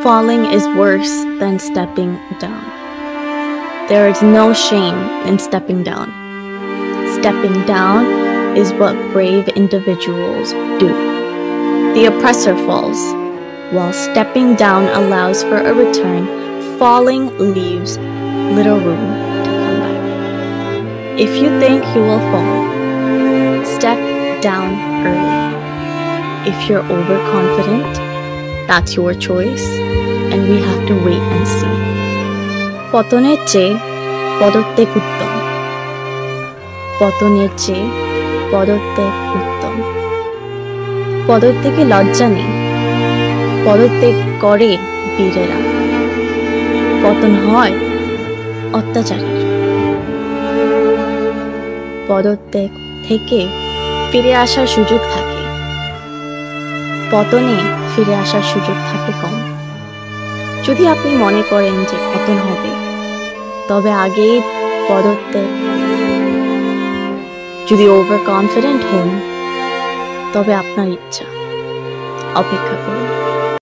Falling is worse than stepping down. There is no shame in stepping down. Stepping down is what brave individuals do. The oppressor falls, while stepping down allows for a return. Falling leaves little room to come back. If you think you will fall, step down early. If you're overconfident, that's your choice, and we have to wait and see. পতনের চেয়ে পদত্যাগ উত্তম। পতনের চেয়ে পদত্যাগ উত্তম। পদত্যাগে লজ্জা নেই, পদত্যাগ করে বীরেরা। পতন হয় অত্যাচারের। পদত্যাগ থেকে ফিরে আসার সুযোগ থাকে, পতনে ফিরে আসার সুযোগ থাকে কম। যদি আপনি মনে করেন যে পতন হবে, তবে আগেই পদত্যাগ। যদি ওভার কনফিডেন্ট হন, তবে আপনার ইচ্ছা। অপেক্ষা করুন।